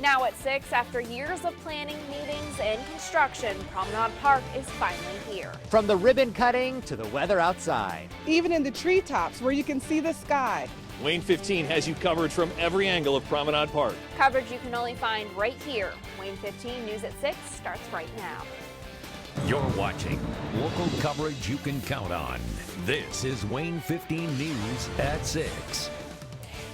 Now at 6, after years of planning, meetings, and construction, Promenade Park is finally here. From the ribbon cutting to the weather outside. Even in the treetops where you can see the sky. Wayne 15 has you covered from every angle of Promenade Park. Coverage you can only find right here. Wayne 15 News at 6 starts right now. You're watching local coverage you can count on. This is Wayne 15 News at 6.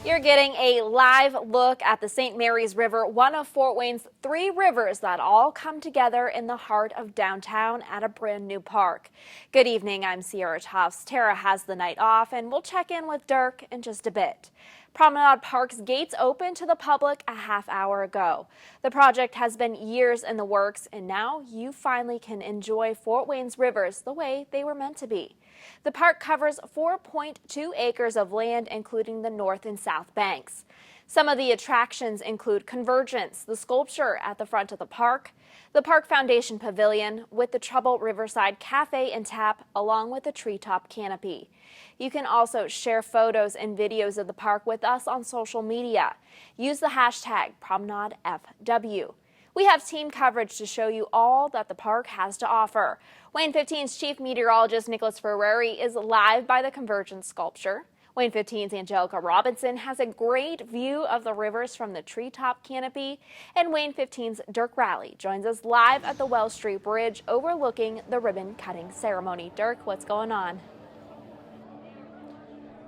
You're getting a live look at the St. Mary's River, one of Fort Wayne's 3 rivers that all come together in the heart of downtown at a brand new park. Good evening, I'm Sierra Tufts. Tara has the night off, and we'll check in with Dirk in just a bit. Promenade Park's gates opened to the public a half hour ago. The project has been years in the works, and now you finally can enjoy Fort Wayne's rivers the way they were meant to be. The park covers 4.2 acres of land, including the north and south banks. Some of the attractions include Convergence, the sculpture at the front of the Park Foundation Pavilion with the Trouble Riverside Cafe and Tap, along with the treetop canopy. You can also share photos and videos of the park with us on social media. Use the hashtag PromenadeFW. We have team coverage to show you all that the park has to offer. Wayne 15's chief meteorologist Nicholas Ferrari is live by the Convergence sculpture. Wayne 15's Angelica Robinson has a great view of the rivers from the treetop canopy. And Wayne 15's Dirk Raleigh joins us live at the Wells Street Bridge overlooking the ribbon cutting ceremony. Dirk, what's going on?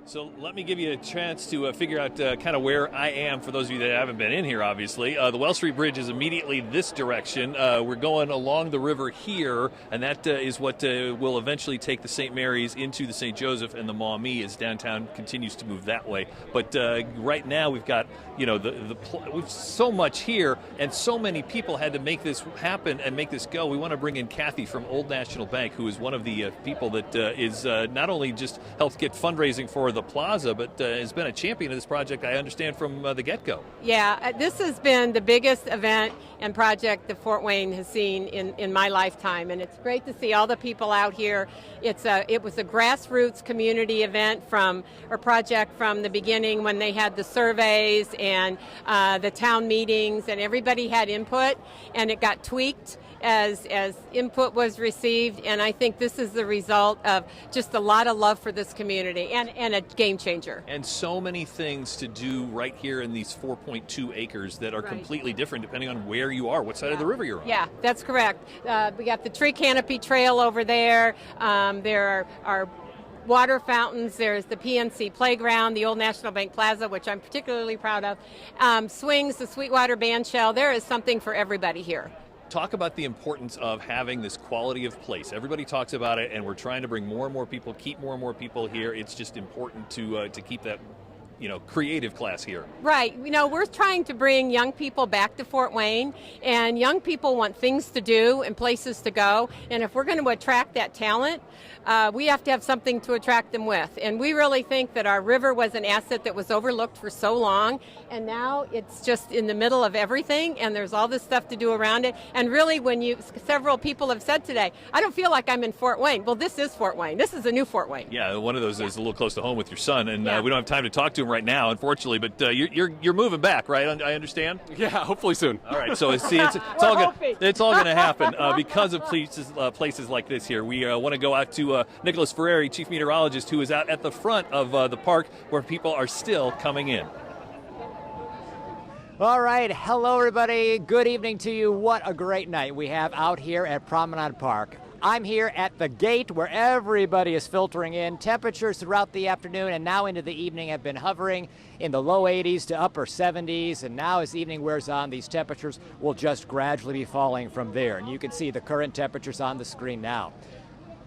So let me give you a chance to figure out kind of where I am for those of you that haven't been in here, obviously. The Wells Street Bridge is immediately this direction. We're going along the river here, and that is what will eventually take the St. Mary's into the St. Joseph and the Maumee as downtown continues to move that way. But right now we've got, we've so much here, and so many people had to make this happen and make this go. We want to bring in Kathy from Old National Bank, who is one of the people that is not only just helps get fundraising for the plaza, but has been a champion of this project, I understand, from the get-go. Yeah, this has been the biggest event and project that Fort Wayne has seen in my lifetime, and it's great to see all the people out here. It was a grassroots community event project from the beginning, when they had the surveys and the town meetings, and everybody had input, and it got tweaked as input was received, and I think this is the result of just a lot of love for this community and a game changer. And so many things to do right here in these 4.2 acres that are completely different depending on where you are, what side of the river you're on. Yeah, that's correct. We got the tree canopy trail over there. There are water fountains. There's the PNC playground, the Old National Bank Plaza, which I'm particularly proud of. Swings, the Sweetwater Bandshell. There is something for everybody here. Talk about the importance of having this quality of place. Everybody talks about it, and we're trying to bring more and more people, keep more and more people here. It's just important to keep that, creative class here. Right. We're trying to bring young people back to Fort Wayne, and young people want things to do and places to go. And if we're going to attract that talent, we have to have something to attract them with. And we really think that our river was an asset that was overlooked for so long, and now it's just in the middle of everything, and there's all this stuff to do around it. And really, several people have said today, I don't feel like I'm in Fort Wayne. Well, this is Fort Wayne. This is a new Fort Wayne. Yeah, one of those is a little close to home with your son, and we don't have time to talk to him right now, unfortunately, but you're moving back, right? I understand? Yeah, hopefully soon. All right, so it's all going to happen because of places like this here. We want to go out to Nicholas Ferrari, chief meteorologist, who is out at the front of the park where people are still coming in. All right, hello everybody. Good evening to you. What a great night we have out here at Promenade Park. I'm here at the gate where everybody is filtering in. Temperatures throughout the afternoon and now into the evening have been hovering in the low 80s to upper 70s, and now as the evening wears on, these temperatures will just gradually be falling from there. And you can see the current temperatures on the screen now.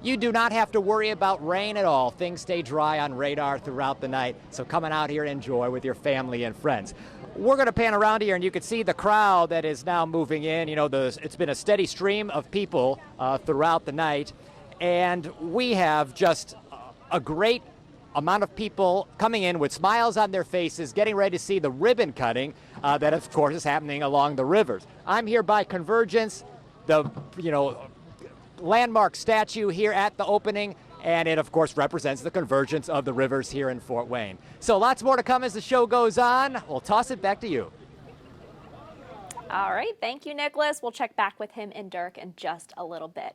You do not have to worry about rain at all. Things stay dry on radar throughout the night, so come on out here and enjoy with your family and friends. We're going to pan around here, and you can see the crowd that is now moving in. It's been a steady stream of people throughout the night, and we have just a great amount of people coming in with smiles on their faces, getting ready to see the ribbon cutting that, of course, is happening along the rivers. I'm here by Convergence, the landmark statue here at the opening, and it, of course, represents the convergence of the rivers here in Fort Wayne. So lots more to come as the show goes on. We'll toss it back to you. All right, thank you, Nicholas. We'll check back with him and Dirk in just a little bit.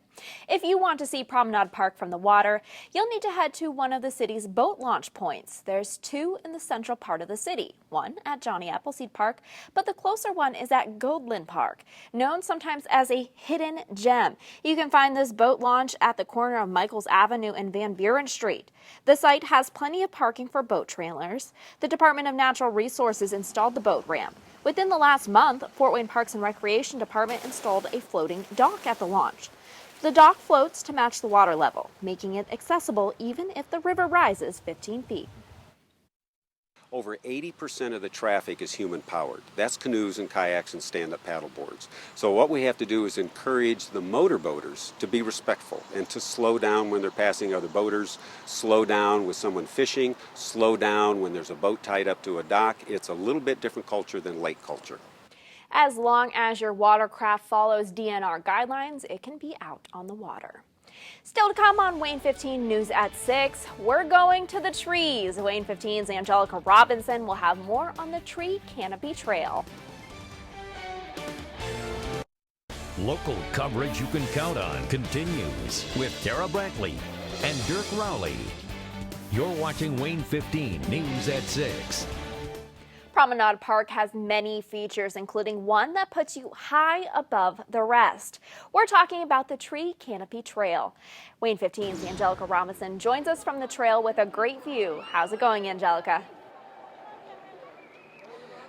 If you want to see Promenade Park from the water, you'll need to head to one of the city's boat launch points. There's two in the central part of the city, one at Johnny Appleseed Park, but the closer one is at Goldland Park, known sometimes as a hidden gem. You can find this boat launch at the corner of Michaels Avenue and Van Buren Street. The site has plenty of parking for boat trailers. The Department of Natural Resources installed the boat ramp. Within the last month, Fort Wayne Parks and Recreation Department installed a floating dock at the launch. The dock floats to match the water level, making it accessible even if the river rises 15 feet. Over 80% of the traffic is human powered. That's canoes and kayaks and stand-up paddleboards. So what we have to do is encourage the motorboaters to be respectful and to slow down when they're passing other boaters, slow down with someone fishing, slow down when there's a boat tied up to a dock. It's a little bit different culture than lake culture. As long as your watercraft follows DNR guidelines, it can be out on the water. Still to come on Wayne 15 News at 6, we're going to the trees. Wayne 15's Angelica Robinson will have more on the tree canopy trail. Local coverage you can count on continues with Tara Brantley and Dirk Rowley. You're watching Wayne 15 News at 6. Promenade Park has many features, including one that puts you high above the rest. We're talking about the Tree Canopy Trail. Wayne 15's Angelica Robinson joins us from the trail with a great view. How's it going, Angelica?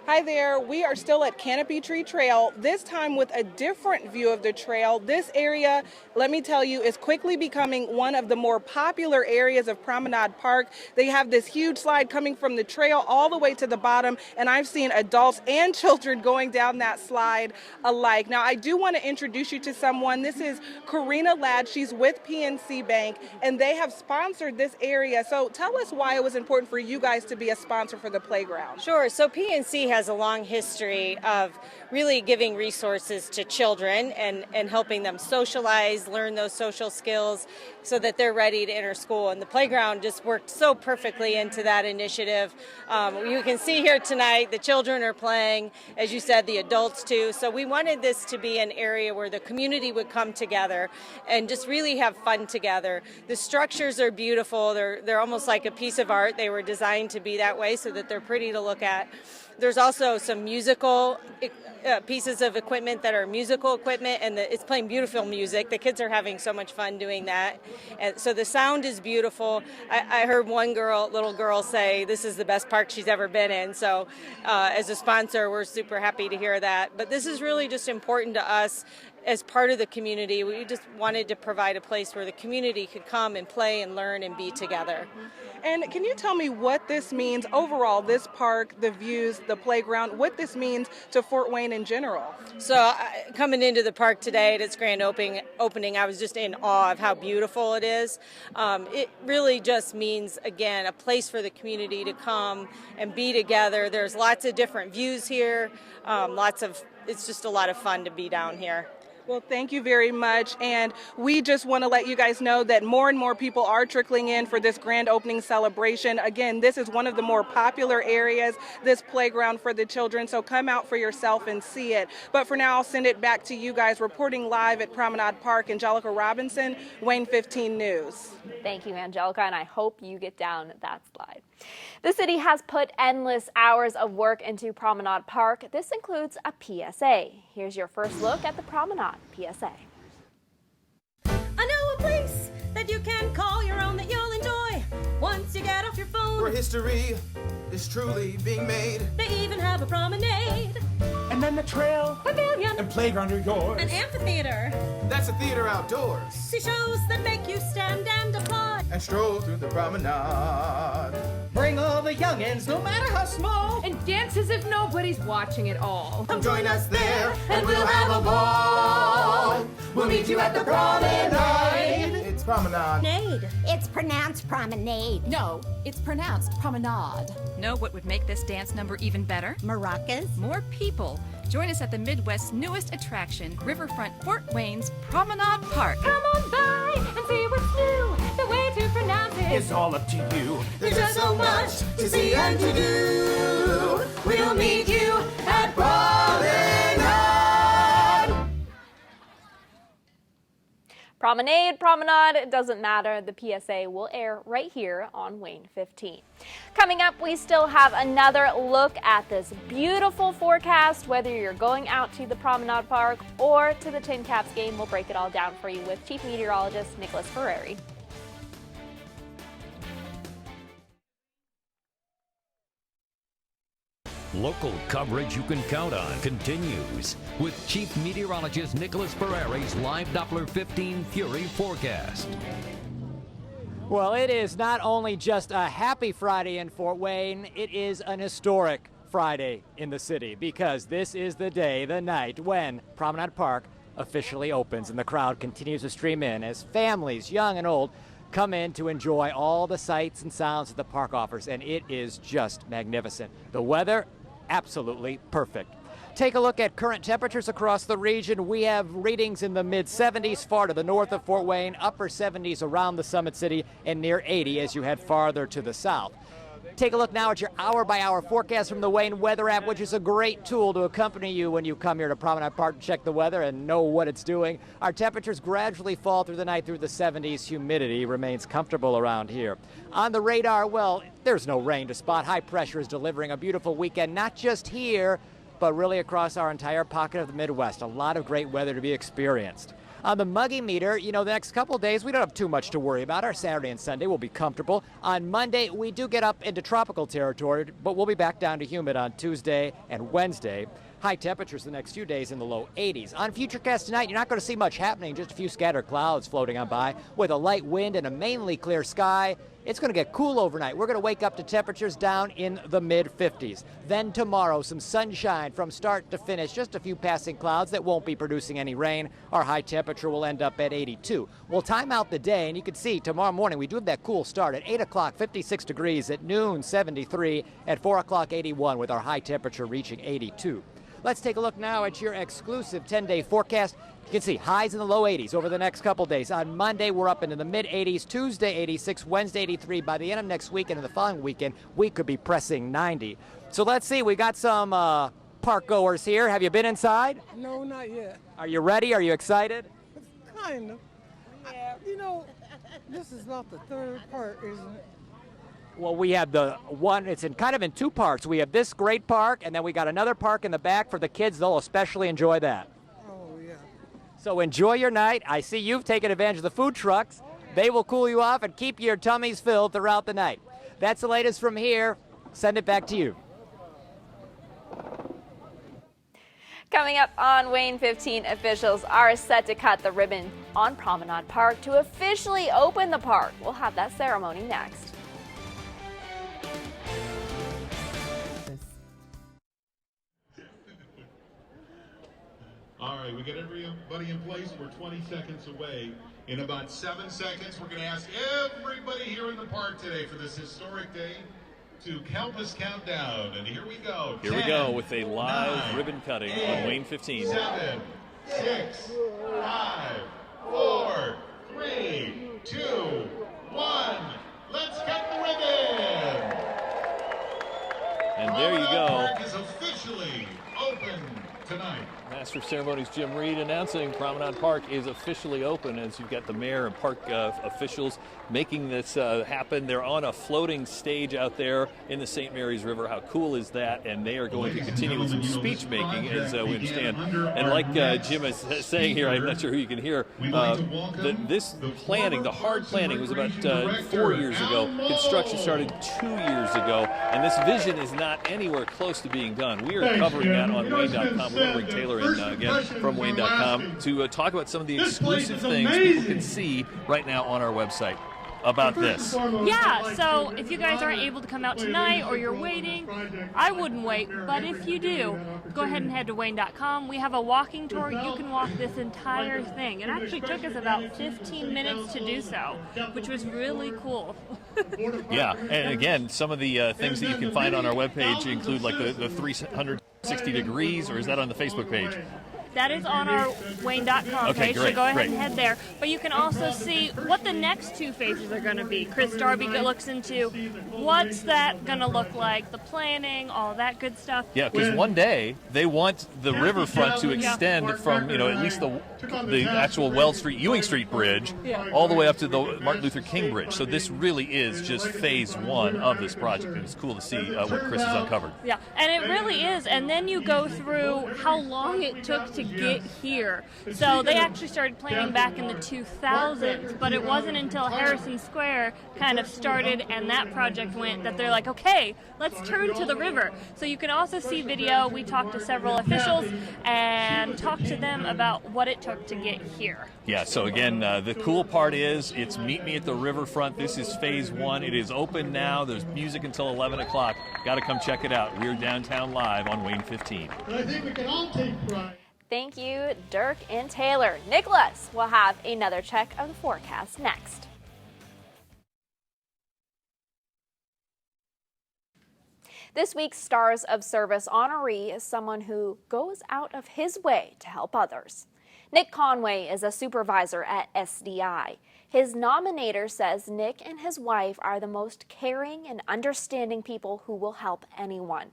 Hi there, we are still at Canopy Tree Trail, this time with a different view of the trail. This area, let me tell you, is quickly becoming one of the more popular areas of Promenade Park. They have this huge slide coming from the trail all the way to the bottom, and I've seen adults and children going down that slide alike. Now, I do want to introduce you to someone. This is Karina Ladd. She's with PNC Bank, and they have sponsored this area. So tell us why it was important for you guys to be a sponsor for the playground. Sure. So PNC has a long history of really giving resources to children and helping them socialize, learn those social skills so that they're ready to enter school. And the playground just worked so perfectly into that initiative. You can see here tonight the children are playing, as you said, the adults too. So we wanted this to be an area where the community would come together and just really have fun together. The structures are beautiful. They're almost like a piece of art. They were designed to be that way so that they're pretty to look at. There's also some musical pieces of equipment that are musical equipment, and it's playing beautiful music. The kids are having so much fun doing that. And so the sound is beautiful. I heard one little girl say this is the best park she's ever been in. So as a sponsor, we're super happy to hear that. But this is really just important to us as part of the community. We just wanted to provide a place where the community could come and play and learn and be together. And can you tell me what this means overall, this park, the views, the playground, what this means to Fort Wayne in general? So coming into the park today at its grand opening, I was just in awe of how beautiful it is. It really just means, again, a place for the community to come and be together. There's lots of different views here. It's just a lot of fun to be down here. Well, thank you very much. And we just want to let you guys know that more and more people are trickling in for this grand opening celebration. Again, this is one of the more popular areas, this playground for the children. So come out for yourself and see it. But for now, I'll send it back to you guys. Reporting live at Promenade Park, Angelica Robinson, Wayne 15 News. Thank you, Angelica, and I hope you get down that slide. The city has put endless hours of work into Promenade Park. This includes a PSA. Here's your first look at the Promenade PSA. I know a place that you can call your own that you'll enjoy once you get off your phone. Where history is truly being made. They even have a promenade. And then the trail. Pavilion. And playground are yours. An amphitheater. That's a theater outdoors. See shows that make you stand and applaud. And stroll through the promenade. Bring all the youngins, no matter how small. And dance as if nobody's watching at all. Come join us there, and we'll have a ball. We'll meet you at the promenade. It's Promenade. It's pronounced Promenade. No, it's pronounced Promenade. Know what would make this dance number even better? Maracas. More people. Join us at the Midwest's newest attraction, Riverfront Fort Wayne's Promenade Park. Come on by and see what's new. The way to pronounce it It's all up to you. There's just so much to see and to do. We'll meet you at Promenade. Promenade, Promenade, it doesn't matter. The PSA will air right here on Wayne 15. Coming up, we still have another look at this beautiful forecast. Whether you're going out to the Promenade Park or to the Tin Caps game, we'll break it all down for you with Chief Meteorologist Nicholas Ferrari. Local coverage you can count on continues with Chief Meteorologist Nicholas Ferrari's live Doppler 15 Fury forecast. Well, it is not only just a happy Friday in Fort Wayne, it is an historic Friday in the city because this is the day, the night, when Promenade Park officially opens and the crowd continues to stream in as families, young and old, come in to enjoy all the sights and sounds that the park offers, and it is just magnificent. The weather, absolutely perfect. Take a look at current temperatures across the region. We have readings in the mid-70s far to the north of Fort Wayne, upper 70s around the Summit City, and near 80 as you head farther to the south. Take a look now at your hour-by-hour forecast from the Wayne Weather app, which is a great tool to accompany you when you come here to Promenade Park to check the weather and know what it's doing. Our temperatures gradually fall through the night through the 70s. Humidity remains comfortable around here. On the radar, well, there's no rain to spot. High pressure is delivering a beautiful weekend, not just here, but really across our entire pocket of the Midwest. A lot of great weather to be experienced. On the muggy meter, the next couple days, we don't have too much to worry about. Our Saturday and Sunday will be comfortable. On Monday, we do get up into tropical territory, but we'll be back down to humid on Tuesday and Wednesday. High temperatures the next few days in the low 80s. On Futurecast tonight, you're not going to see much happening, just a few scattered clouds floating on by with a light wind and a mainly clear sky. It's going to get cool overnight. We're going to wake up to temperatures down in the mid-50s. Then tomorrow, some sunshine from start to finish, just a few passing clouds that won't be producing any rain. Our high temperature will end up at 82. We'll time out the day, and you can see tomorrow morning we do have that cool start at 8 o'clock, 56 degrees, at noon, 73, at 4 o'clock, 81, with our high temperature reaching 82. Let's take a look now at your exclusive 10-day forecast. You can see highs in the low 80s over the next couple days. On Monday, we're up into the mid-80s, Tuesday 86, Wednesday 83. By the end of next week and in the following weekend, we could be pressing 90. So let's see, we got some park goers here. Have you been inside? No, not yet. Are you ready? Are you excited? Kind of. Yeah. This is not the third part, isn't it? Well, we have the one, it's kind of in two parts. We have this great park, and then we got another park in the back for the kids. They'll especially enjoy that. Oh, yeah. So enjoy your night. I see you've taken advantage of the food trucks. They will cool you off and keep your tummies filled throughout the night. That's the latest from here. Send it back to you. Coming up on Wayne 15, officials are set to cut the ribbon on Promenade Park to officially open the park. We'll have that ceremony next. All right, we got everybody in place. We're 20 seconds away. In about 7 seconds, we're going to ask everybody here in the park today for this historic day to help us count down. And here we go. Here 10, we go with a live 9, ribbon cutting 8, on Wayne 15. 7, 6, 5, 4, 3, 2, 1. Let's cut the ribbon. And there you go. Promenade Park is officially open tonight. Master of Ceremonies Jim Reed announcing Promenade Park is officially open as you've got the mayor and park officials making this happen. They're on a floating stage out there in the St. Mary's River. How cool is that? And they are going to continue with some speech making as we understand. And like Jim is saying here, I'm not sure who you can hear, this planning, the hard planning was about 4 years ago. Construction started 2 years ago. And this vision is not anywhere close to being done. We are covering that on Wayne.com. We're going to bring Taylor in again from Wayne.com to talk about some of the exclusive things people can see right now on our website about this. Yeah, so if you guys aren't able to come out tonight or you're waiting, I wouldn't wait, but if you do, go ahead and head to Wayne.com. We have a walking tour. You can walk this entire thing. It actually took us about 15 minutes to do so, which was really cool. Yeah, and again, some of the things that you can find on our webpage include like the 360 degrees, or is that on the Facebook page? That is on our Wayne.com Okay, page, great, so go ahead great. and head there. But you can also see what the next two phases are going to be. Chris Darby looks into what's that going to look like, the planning, all that good stuff. Yeah, because one day they want the riverfront to extend from, at least the actual Wells Street, Ewing Street Bridge, all the way up to the Martin Luther King Bridge. So this really is just phase one of this project, and it's cool to see what Chris has uncovered. Yeah, and it really is. And then you go through how long it took to get here. So they actually started planning back in the 2000s, but it wasn't until Harrison Square kind of started and that project went that they're like, okay, let's turn to the river. So you can also see video. We talked to several officials and talked to them about what it took to get here. Yeah, so again, the cool part is it's Meet Me at the Riverfront. This is phase one. It is open now. There's music until 11 o'clock. Got to come check it out. We're downtown live on Wayne 15. But I think we can all take pride. Thank you, Dirk and Taylor. Nicholas will have another check of the forecast next. This week's Stars of Service honoree is someone who goes out of his way to help others. Nick Conway is a supervisor at SDI. His nominator says Nick and his wife are the most caring and understanding people who will help anyone.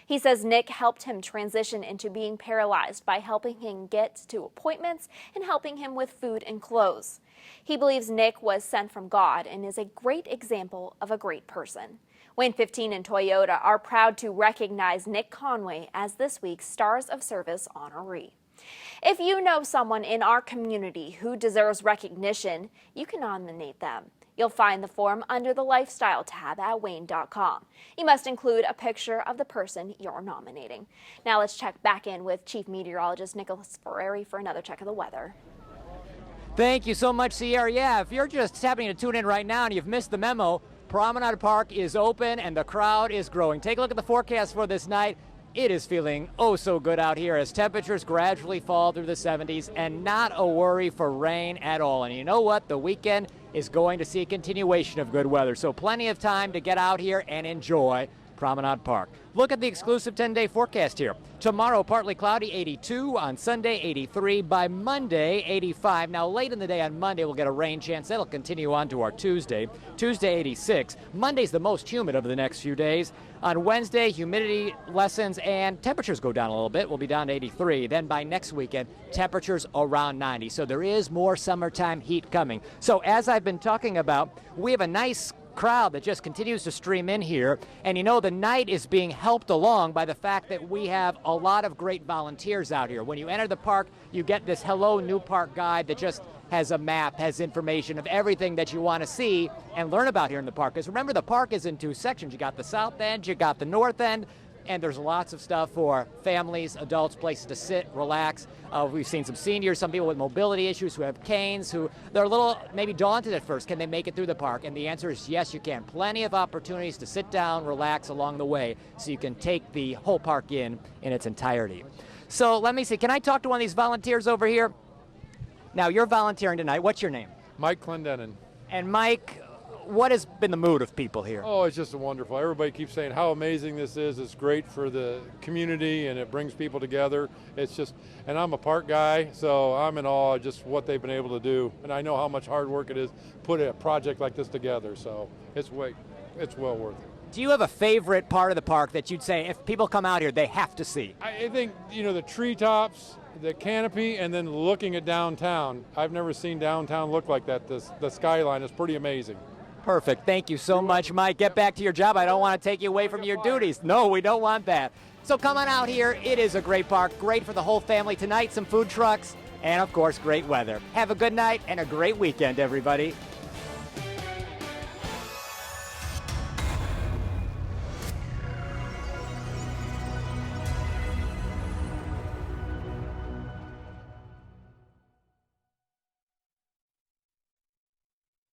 He says Nick helped him transition into being paralyzed by helping him get to appointments and helping him with food and clothes. He believes Nick was sent from God and is a great example of a great person. Wayne 15 and Toyota are proud to recognize Nick Conway as this week's Stars of Service honoree. If you know someone in our community who deserves recognition, you can nominate them. You'll find the form under the Lifestyle tab at Wayne.com. You must include a picture of the person you're nominating. Now let's check back in with Chief Meteorologist Nicholas Ferrari for another check of the weather. Thank you so much, Sierra. Yeah, if you're just happening to tune in right now and you've missed the memo, Promenade Park is open and the crowd is growing. Take a look at the forecast for this night. It is feeling oh so good out here as temperatures gradually fall through the 70s and not a worry for rain at all. And you know what? The weekend is going to see a continuation of good weather. So plenty of time to get out here and enjoy Promenade Park. Look at the exclusive 10-day forecast here. Tomorrow, partly cloudy, 82. On Sunday, 83. By Monday, 85. Now, late in the day on Monday, we'll get a rain chance. That'll continue on to our Tuesday. Tuesday, 86. Monday's the most humid of the next few days. On Wednesday, humidity lessens and temperatures go down a little bit. We'll be down to 83. Then by next weekend, temperatures around 90. So there is more summertime heat coming. So as I've been talking about, we have a nice crowd that just continues to stream in here, and you know the night is being helped along by the fact that we have a lot of great volunteers out here. When you enter the park, you get this Hello New Park guide that just has a map, has information of everything that you want to see and learn about here in the park. Because remember, the park is in two sections. You got the south end, you got the north end, and there's lots of stuff for families, adults, places to sit, relax. We've seen some seniors, some people with mobility issues who have canes, who they're a little maybe daunted at first. Can they make it through the park? And the answer is yes, you can. Plenty of opportunities to sit down, relax along the way, so you can take the whole park in its entirety. So let me see, can I talk to one of these volunteers over here? Now, you're volunteering tonight. What's your name? Mike Clendenin. And Mike, what has been the mood of people here? Oh, it's just wonderful. Everybody keeps saying how amazing this is. It's great for the community and it brings people together. It's just, and I'm a park guy, so I'm in awe of just what they've been able to do. And I know how much hard work it is to put a project like this together. So it's well worth it. Do you have a favorite part of the park that you'd say if people come out here, they have to see? I think, the treetops, the canopy, and then looking at downtown. I've never seen downtown look like that. The skyline is pretty amazing. Perfect. Thank you so much, Mike. Get back to your job. I don't want to take you away from your duties. No, we don't want that. So come on out here. It is a great park. Great for the whole family tonight. Some food trucks and, of course, great weather. Have a good night and a great weekend, everybody.